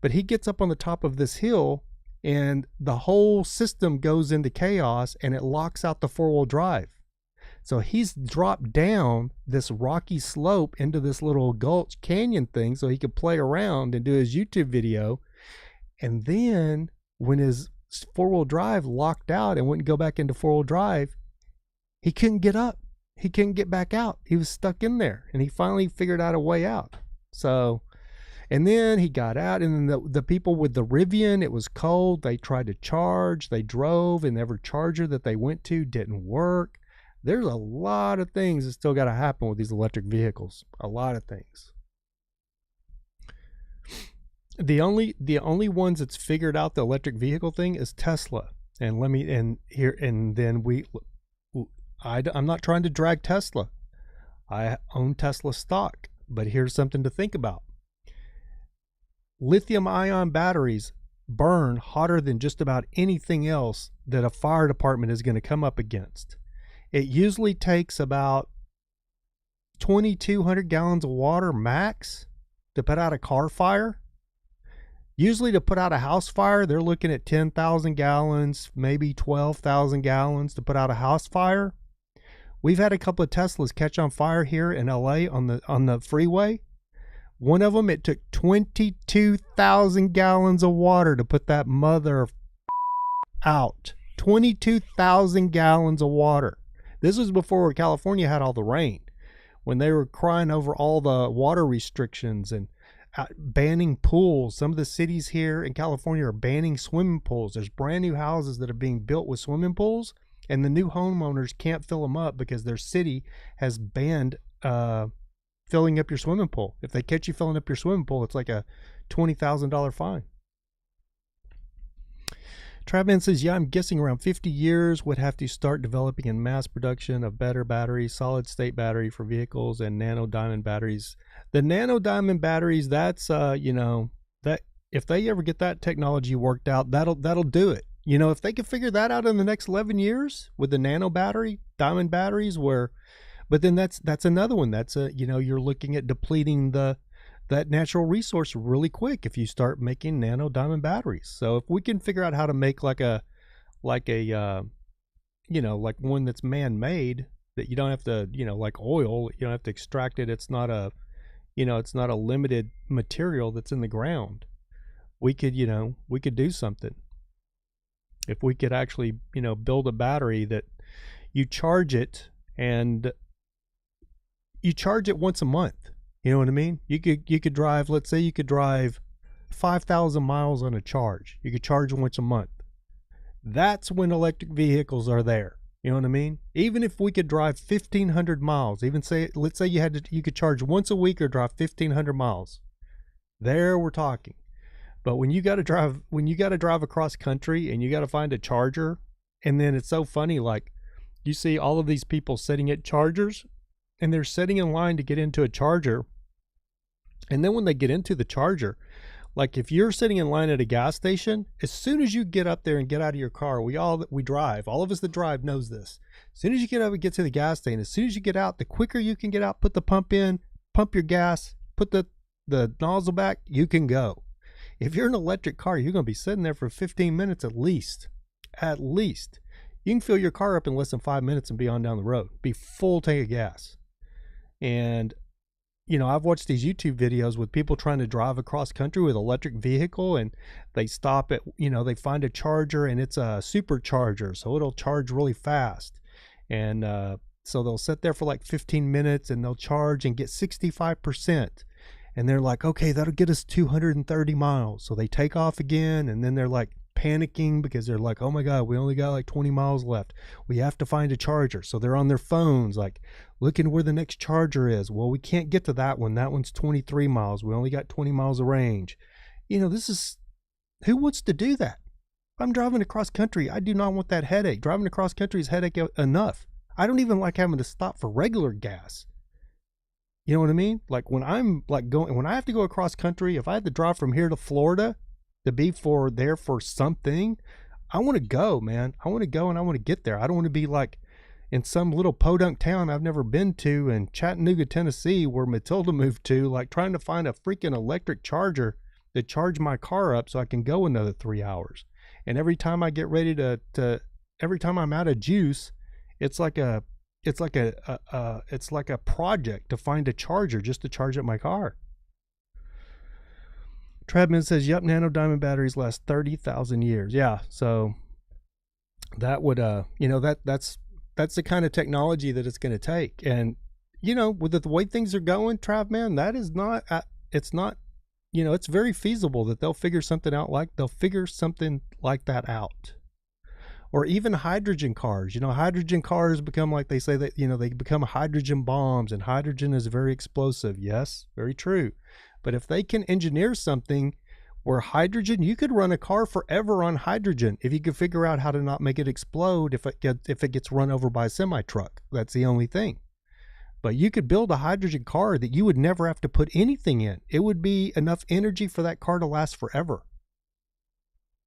But he gets up on the top of this hill and the whole system goes into chaos and it locks out the four-wheel drive. So he's dropped down this rocky slope into this little gulch canyon thing so he could play around and do his YouTube video. And then when his four-wheel drive locked out and wouldn't go back into four-wheel drive, he couldn't get up. He couldn't get back out. He was stuck in there, and he finally figured out a way out. So, and then he got out, and then the people with the Rivian, it was cold. They tried to charge. They drove, and every charger that they went to didn't work. There's a lot of things that still got to happen with these electric vehicles. A lot of things. The only ones that's figured out the electric vehicle thing is Tesla. And I'm not trying to drag Tesla. I own Tesla stock, but here's something to think about. Lithium-ion batteries burn hotter than just about anything else that a fire department is going to come up against. It usually takes about 2,200 gallons of water max to put out a car fire. Usually to put out a house fire, they're looking at 10,000 gallons, maybe 12,000 gallons to put out a house fire. We've had a couple of Teslas catch on fire here in LA on the freeway. One of them, it took 22,000 gallons of water to put that mother out. 22,000 gallons of water. This was before California had all the rain, when they were crying over all the water restrictions and banning pools. Some of the cities here in California are banning swimming pools. There's brand new houses that are being built with swimming pools, and the new homeowners can't fill them up because their city has banned filling up your swimming pool. If they catch you filling up your swimming pool, it's like a $20,000 fine. Travman says, yeah, I'm guessing around 50 years would have to start developing in mass production of better batteries, solid state battery for vehicles, and nano diamond batteries. The nano diamond batteries, that's that if they ever get that technology worked out, that'll do it. You know, if they can figure that out in the next 11 years with the nano battery, diamond batteries, but then that's another one. That's you're looking at depleting that natural resource really quick if you start making nano diamond batteries. So if we can figure out how to make like one that's man-made, that you don't have to, like oil, you don't have to extract it. It's not a limited material that's in the ground. We could do something. If we could actually, build a battery that you charge it and you charge it once a month. You know what I mean? You could drive, let's say you could drive 5,000 miles on a charge. You could charge once a month. That's when electric vehicles are there. You know what I mean? Even if we could drive 1,500 miles, let's say you could charge once a week or drive 1,500 miles. There we're talking. But when you got to drive across country and you got to find a charger, and then it's so funny, like you see all of these people sitting at chargers and they're sitting in line to get into a charger. And then when they get into the charger, like if you're sitting in line at a gas station, as soon as you get up there and get out of your car, we drive, all of us that drive knows this. As soon as you get up and get to the gas station, as soon as you get out, the quicker you can get out, put the pump in, pump your gas, put the nozzle back, you can go. If you're an electric car, you're going to be sitting there for 15 minutes at least. At least. You can fill your car up in less than 5 minutes and be on down the road. Be full tank of gas. And I've watched these YouTube videos with people trying to drive across country with an electric vehicle, and they stop at, they find a charger, and it's a supercharger, so it'll charge really fast. And so they'll sit there for like 15 minutes and they'll charge and get 65%. And they're like, okay, that'll get us 230 miles. So they take off again, and then they're like panicking because they're like, oh my God, we only got like 20 miles left. We have to find a charger. So they're on their phones, like looking where the next charger is. Well, we can't get to that one. That one's 23 miles. We only got 20 miles of range. Who wants to do that? I'm driving across country. I do not want that headache. Driving across country is headache enough. I don't even like having to stop for regular gas. You know what I mean? Like when I'm like when I have to go across country, if I have to drive from here to Florida to be there for something, I want to go, man. I want to go and I want to get there. I don't want to be like in some little podunk town I've never been to in Chattanooga, Tennessee, where Matilda moved to, like trying to find a freaking electric charger to charge my car up so I can go another 3 hours. And every time I get ready to every time I'm out of juice, it's like a project to find a charger just to charge up my car. Treadman says, "Yep, nano diamond batteries last 30,000 years." Yeah, so that would that's the kind of technology that it's going to take. And with the way things are going, Trav, man, that is not it's not it's very feasible that they'll figure something like that out. Or even hydrogen cars. Hydrogen cars become, like they say, that they become hydrogen bombs, and hydrogen is very explosive. Yes, very true. But if they can engineer something where hydrogen, you could run a car forever on hydrogen if you could figure out how to not make it explode if it gets run over by a semi truck. That's the only thing. But you could build a hydrogen car that you would never have to put anything in. It would be enough energy for that car to last forever.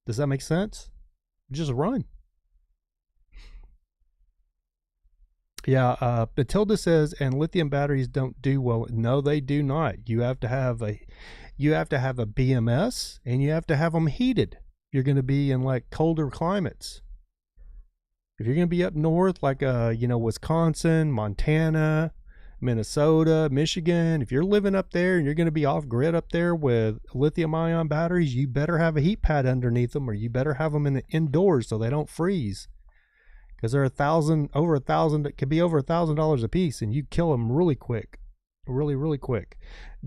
Does that make sense? Just run. Yeah, Matilda says, and lithium batteries don't do well. No, they do not. You have to have a BMS, and you have to have them heated. You're going to be in like colder climates. If you're going to be up north, like Wisconsin, Montana, Minnesota, Michigan, if you're living up there and you're going to be off grid up there with lithium ion batteries, you better have a heat pad underneath them, or you better have them indoors so they don't freeze. Because they're it could be over $1,000 a piece, and you kill them really quick. Really, really quick.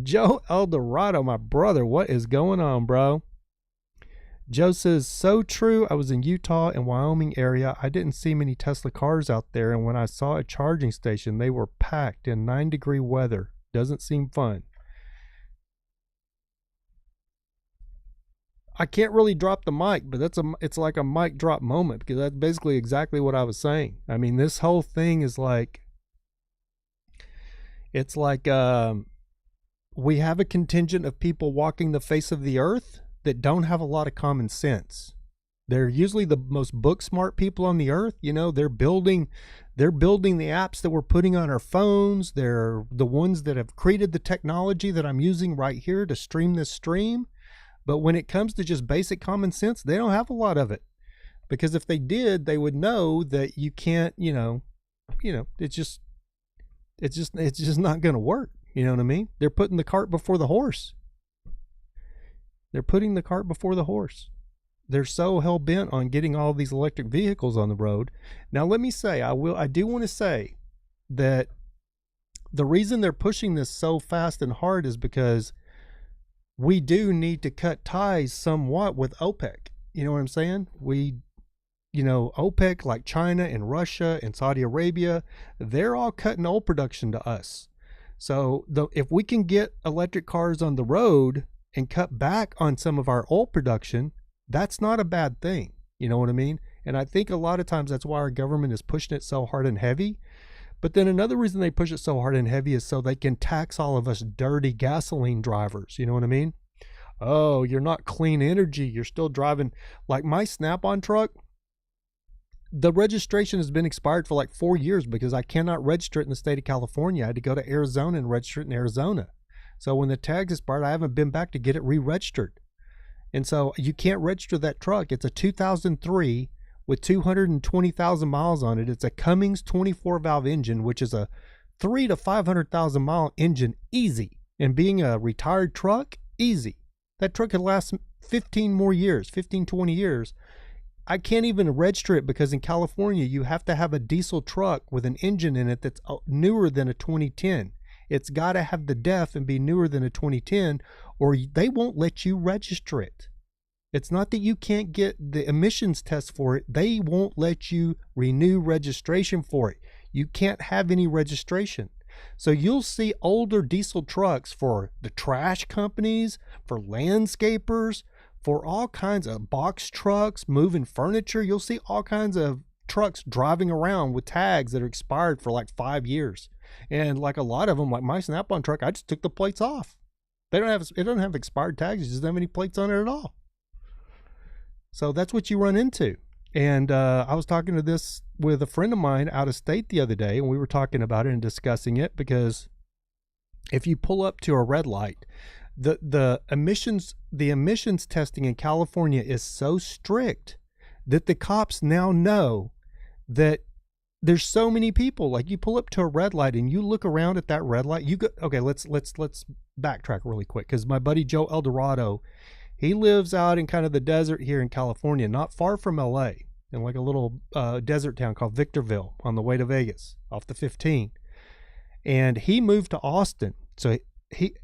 Joe Eldorado, my brother, what is going on, bro? Joe says, so true. I was in Utah and Wyoming area. I didn't see many Tesla cars out there, and when I saw a charging station, they were packed in 9-degree weather. Doesn't seem fun. I can't really drop the mic, but it's like a mic drop moment, because that's basically exactly what I was saying. I mean, this whole thing is like, it's like we have a contingent of people walking the face of the earth that don't have a lot of common sense. They're usually the most book smart people on the earth. They're building the apps that we're putting on our phones. They're the ones that have created the technology that I'm using right here to stream this stream. But when it comes to just basic common sense, they don't have a lot of it. Because if they did, they would know that you can't, it's just not going to work. You know what I mean? They're putting the cart before the horse. They're so hell bent on getting all these electric vehicles on the road. Now, let me say, I do want to say that the reason they're pushing this so fast and hard is because we do need to cut ties somewhat with OPEC. You know what I'm saying? OPEC, like China and Russia and Saudi Arabia, they're all cutting oil production to us. So if we can get electric cars on the road and cut back on some of our oil production, that's not a bad thing. You know what I mean? And I think a lot of times that's why our government is pushing it so hard and heavy. But then another reason they push it so hard and heavy is so they can tax all of us dirty gasoline drivers. You know what I mean? Oh, you're not clean energy. You're still driving. Like my Snap-on truck, the registration has been expired for like 4 years because I cannot register it in the state of California. I had to go to Arizona and register it in Arizona. So when the tag's expired, I haven't been back to get it re-registered. And so you can't register that truck. It's a 2003 with 220,000 miles on it. It's a Cummins 24-valve engine, which is a 300,000 to 500,000 mile engine, easy. And being a retired truck, easy. That truck could last 20 years. I can't even register it because in California, you have to have a diesel truck with an engine in it that's newer than a 2010. It's got to have the DEF and be newer than a 2010, or they won't let you register it. It's not that you can't get the emissions test for it. They won't let you renew registration for it. You can't have any registration. So you'll see older diesel trucks for the trash companies, for landscapers, for all kinds of box trucks, moving furniture. You'll see all kinds of trucks driving around with tags that are expired for like 5 years. And like a lot of them, like my Snap-on truck, I just took the plates off. It doesn't have expired tags. It doesn't have any plates on it at all. So that's what you run into. And I was talking to this with a friend of mine out of state the other day, and we were talking about it and discussing it, because if you pull up to a red light, the emissions testing in California is so strict that the cops now know that there's so many people. Like, you pull up to a red light and you look around at that red light, okay, let's backtrack really quick, because my buddy Joe Eldorado, he lives out in kind of the desert here in California, not far from LA, in like a little desert town called Victorville on the way to Vegas off the 15. And he moved to Austin. So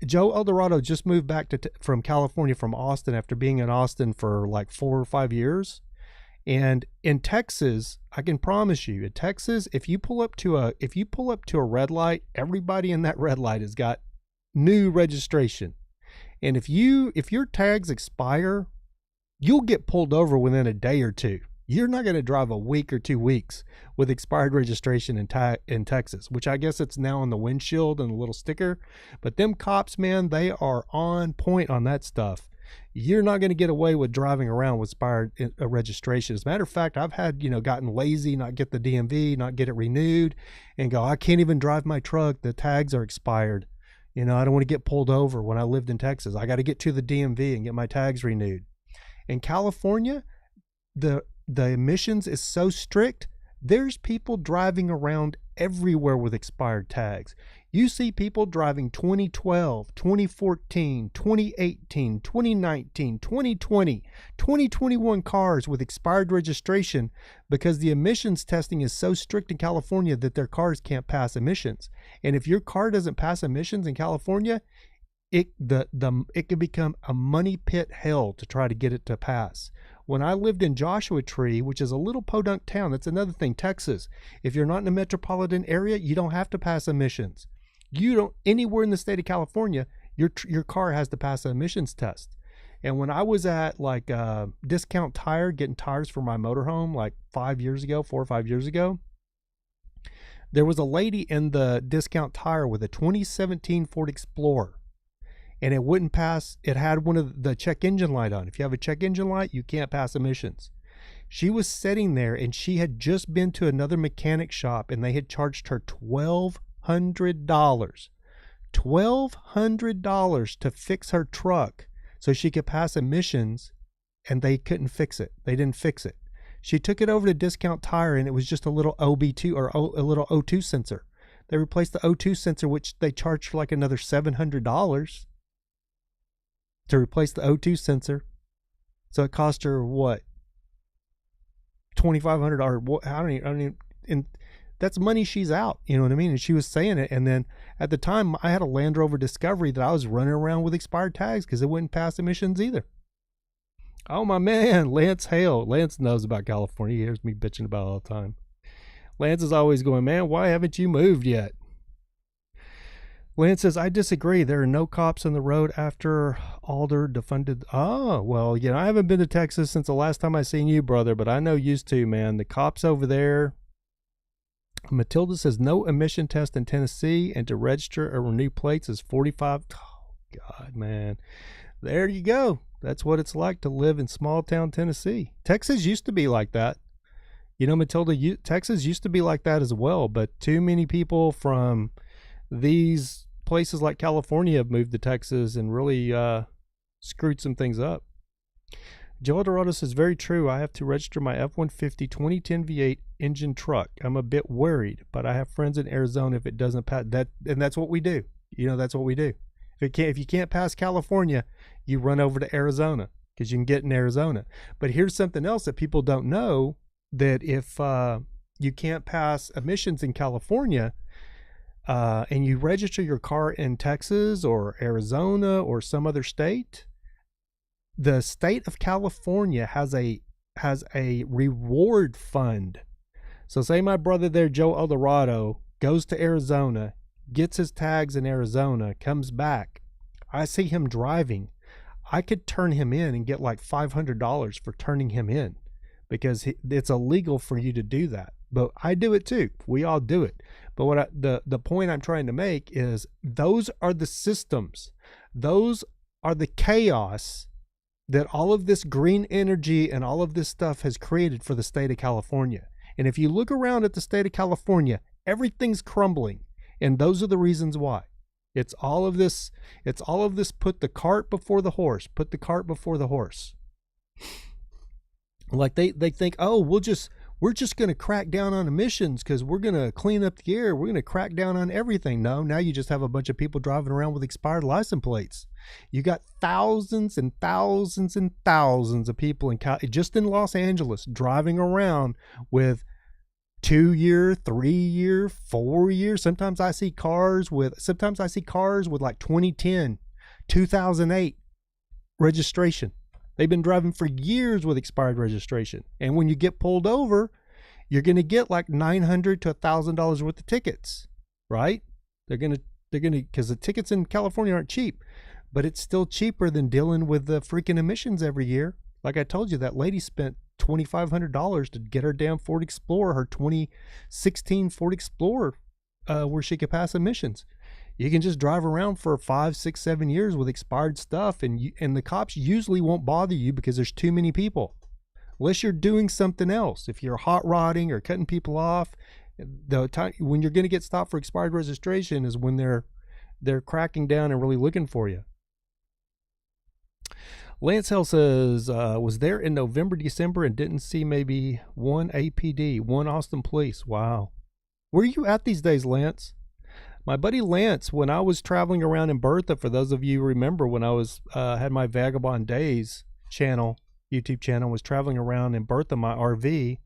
Joe Eldorado just moved back from California, from Austin, after being in Austin for like 4 or 5 years. And in Texas, I can promise you, in Texas, if you pull up to a red light, everybody in that red light has got new registration. And if your tags expire, you'll get pulled over within a day or two. You're not going to drive a week or 2 weeks with expired registration in Texas, which I guess it's now on the windshield and a little sticker. But them cops, man, they are on point on that stuff. You're not going to get away with driving around with expired registration. As a matter of fact, I've had, gotten lazy, not get the DMV, not get it renewed, and go, I can't even drive my truck. The tags are expired. I don't want to get pulled over. When I lived in Texas, I got to get to the DMV and get my tags renewed. In California, the emissions is so strict, there's people driving around everywhere with expired tags. You see people driving 2012, 2014, 2018, 2019, 2020, 2021 cars with expired registration, because the emissions testing is so strict in California that their cars can't pass emissions. And if your car doesn't pass emissions in California, it can become a money pit hell to try to get it to pass. When I lived in Joshua Tree, which is a little podunk town, that's another thing, Texas, if you're not in a metropolitan area, you don't have to pass emissions. You don't, anywhere in the state of California, your car has to pass an emissions test. And when I was at like Discount Tire getting tires for my motorhome like 4 or 5 years ago, there was a lady in the Discount Tire with a 2017 Ford Explorer. And it wouldn't pass. It had one of the check engine light on. If you have a check engine light, you can't pass emissions. She was sitting there, and she had just been to another mechanic shop, and they had charged her $1,200 to fix her truck so she could pass emissions, and they couldn't fix it. They didn't fix it. She took it over to Discount Tire, and it was just a little OB2 or a little O2 sensor. They replaced the O2 sensor, which they charged for like another $700 to replace the O2 sensor. So it cost her what? $2,500. I don't even, and that's money she's out. You know what I mean? And she was saying it. And then at the time, I had a Land Rover Discovery that I was running around with expired tags because it wouldn't pass emissions either. Oh, my man, Lance Hale. Lance knows about California. He hears me bitching about it all the time. Lance is always going, man, why haven't you moved yet? Lance says, I disagree. There are no cops on the road after Alder defunded. Oh, well, I haven't been to Texas since the last time I seen you, brother, but I know used to, man. The cops over there. Matilda says, no emission test in Tennessee, and to register or renew plates is $45. Oh, God, man. There you go. That's what it's like to live in small town Tennessee. Texas used to be like that. Matilda, Texas used to be like that as well, but too many people from these places like California have moved to Texas and really screwed some things up. Joe Dorado says, very true. I have to register my F-150 2010 V8 engine truck. I'm a bit worried, but I have friends in Arizona if it doesn't pass that, and that's what we do. That's what we do. If you can't pass California, you run over to Arizona because you can get in Arizona. But here's something else that people don't know, that if you can't pass emissions in California, and you register your car in Texas or Arizona or some other state, the state of California has a reward fund. So say my brother there, Joe Eldorado, goes to Arizona, gets his tags in Arizona, comes back. I see him driving. I could turn him in and get like $500 for turning him in, because it's illegal for you to do that. But I do it too. We all do it. But the point I'm trying to make is those are the systems. Those are the chaos that all of this green energy and all of this stuff has created for the state of California. And if you look around at the state of California, everything's crumbling. And those are the reasons why. It's all of this put the cart before the horse. Put the cart before the horse. Like they think, oh, we're just going to crack down on emissions because we're going to clean up the air. We're going to crack down on everything. No, now you just have a bunch of people driving around with expired license plates. You got thousands and thousands and thousands of people just in Los Angeles driving around with 2-year, 3-year, 4-year. Sometimes I see cars with like 2010, 2008 registration. They've been driving for years with expired registration. And when you get pulled over, you're going to get like $900 to $1,000 worth of tickets, right? They're going to, because the tickets in California aren't cheap, but it's still cheaper than dealing with the freaking emissions every year. Like I told you, that lady spent $2,500 to get her damn Ford Explorer, her 2016 Ford Explorer, where she could pass emissions. You can just drive around for 5, 6, 7 years with expired stuff, and the cops usually won't bother you because there's too many people. Unless you're doing something else. If you're hot rodding or cutting people off, the time when you're going to get stopped for expired registration is when they're cracking down and really looking for you. Lance Hill says, was there in November, December, and didn't see maybe one APD, one Austin Police. Wow. Where are you at these days, Lance? My buddy Lance, when I was traveling around in Bertha, for those of you who remember when I was had my Vagabond Days YouTube channel, was traveling around in Bertha, my RV.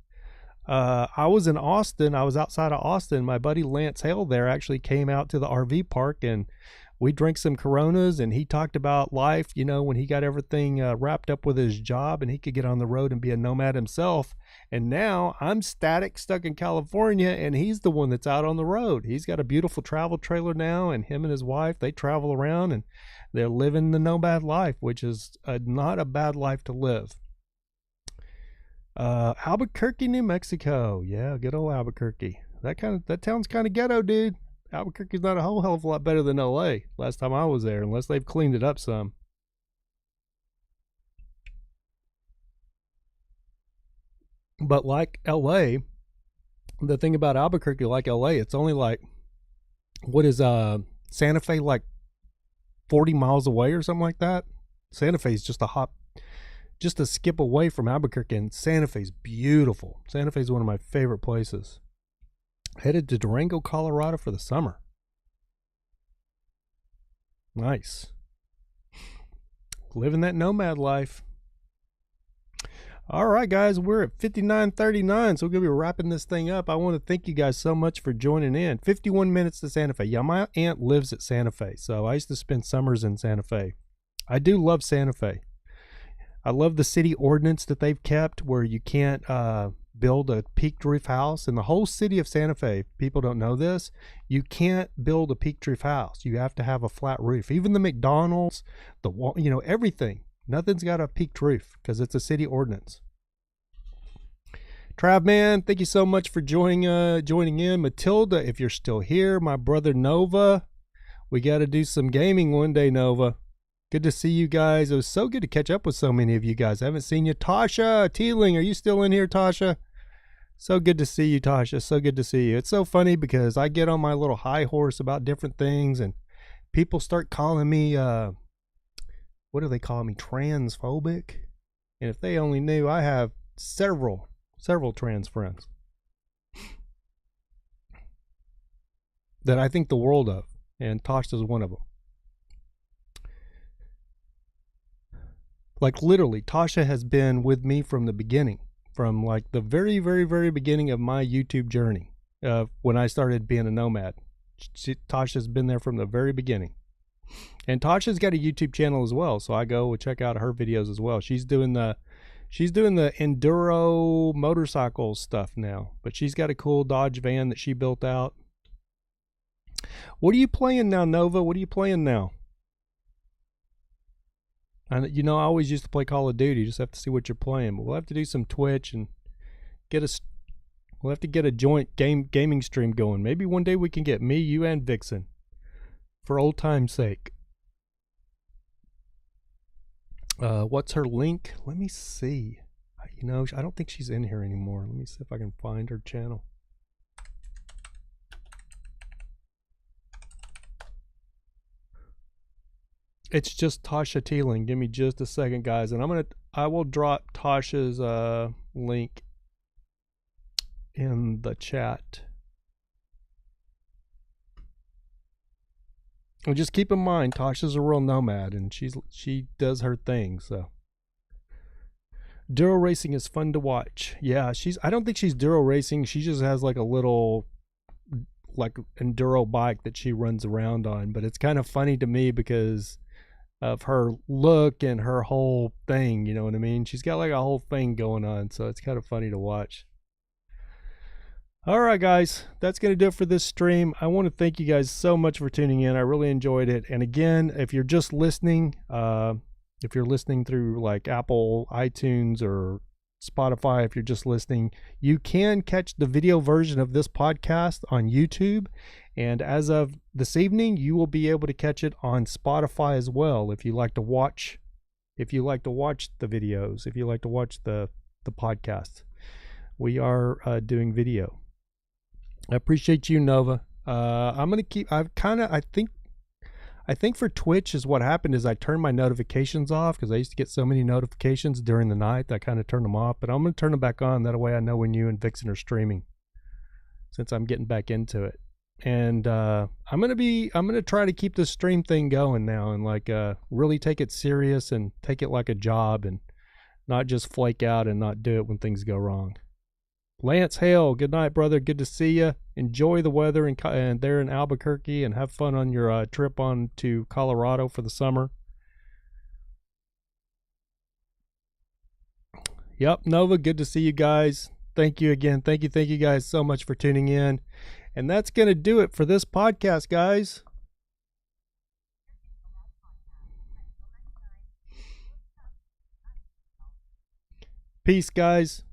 I was in Austin. I was outside of Austin. My buddy Lance Hale there actually came out to the RV park, and we drank some Coronas, and he talked about life, you know, when he got everything wrapped up with his job and he could get on the road and be a nomad himself. And now I'm stuck in California, and he's the one that's out on the road. He's got a beautiful travel trailer now, and him and his wife, they travel around and they're living the nomad life, which is not a bad life to live. Albuquerque, New Mexico. Yeah, good old Albuquerque. That town's kind of ghetto, dude. Albuquerque's not a whole hell of a lot better than LA last time I was there, unless they've cleaned it up some. But like LA, the thing about Albuquerque, like LA, it's only like, what is Santa Fe, like 40 miles away or something like that? Santa Fe is just a skip away from Albuquerque, and Santa Fe's beautiful. Santa Fe's one of my favorite places. Headed to Durango, Colorado for the summer. Nice. Living that nomad life. All right, guys, we're at 59:39, so we're going to be wrapping this thing up. I want to thank you guys so much for joining in. 51 minutes to Santa Fe. Yeah, my aunt lives at Santa Fe, so I used to spend summers in Santa Fe. I do love Santa Fe. I love the city ordinance that they've kept where you can't build a peaked roof house. In the whole city of Santa Fe, people don't know this, you can't build a peaked roof house. You have to have a flat roof. Even the McDonald's, everything. Nothing's got a peaked roof because it's a city ordinance. Trav, man, thank you so much for joining in. Matilda, if you're still here, my brother Nova, we got to do some gaming one day, Nova. Good to see you guys. It was so good to catch up with so many of you guys. I haven't seen you. Tasha Teeling, are you still in here, Tasha? So good to see you, Tasha. So good to see you. It's so funny because I get on my little high horse about different things, and people start calling me, what do they call me? Transphobic. And if they only knew, I have several trans friends that I think the world of, and Tasha's one of them. Like literally, Tasha has been with me from the beginning, from like the very, very, very beginning of my YouTube journey, when I started being a nomad. Tasha's been there from the very beginning. And Tasha's got a YouTube channel as well, so I go check out her videos as well. She's doing the enduro motorcycle stuff now, but she's got a cool Dodge van that she built out. What are you playing now, Nova? What are you playing now? And you know, I always used to play Call of Duty. You just have to see what you're playing. But we'll have to do some Twitch and get a. We'll have to get a joint gaming stream going. Maybe one day we can get me, you, and Vixen, for old time's sake. What's her link? Let me see. You know, I don't think she's in here anymore. Let me see if I can find her channel. It's just Tasha Teeling. Give me just a second, guys, and I will drop Tasha's link in the chat. And just keep in mind, Tasha's a real nomad, and she does her thing. So, Duro racing is fun to watch. Yeah, I don't think she's Duro racing. She just has like a little like enduro bike that she runs around on. But it's kind of funny to me because of her look and her whole thing, you know what I mean? She's got like a whole thing going on, so it's kind of funny to watch. All right, guys, that's going to do it for this stream. I want to thank you guys so much for tuning in. I really enjoyed it. And again, if you're just listening, if you're listening through like Apple, iTunes, or Spotify, if you're just listening, you can catch the video version of this podcast on YouTube. And as of this evening, you will be able to catch it on Spotify as well. If you like to watch the videos, if you like to watch the podcast, we are doing video. I appreciate you, Nova. I'm gonna keep. I think for Twitch is what happened is I turned my notifications off because I used to get so many notifications during the night that I kind of turned them off. But I'm gonna turn them back on. That way I know when you and Vixen are streaming, since I'm getting back into it. And I'm gonna try to keep this stream thing going now and like really take it serious and take it like a job and not just flake out and not do it when things go wrong. Lance Hale, good night, brother. Good to see you. Enjoy the weather and there in Albuquerque, and have fun on your trip on to Colorado for the summer. Yep, Nova, good to see you guys. Thank you again. Thank you guys so much for tuning in. And that's going to do it for this podcast, guys. Peace, guys.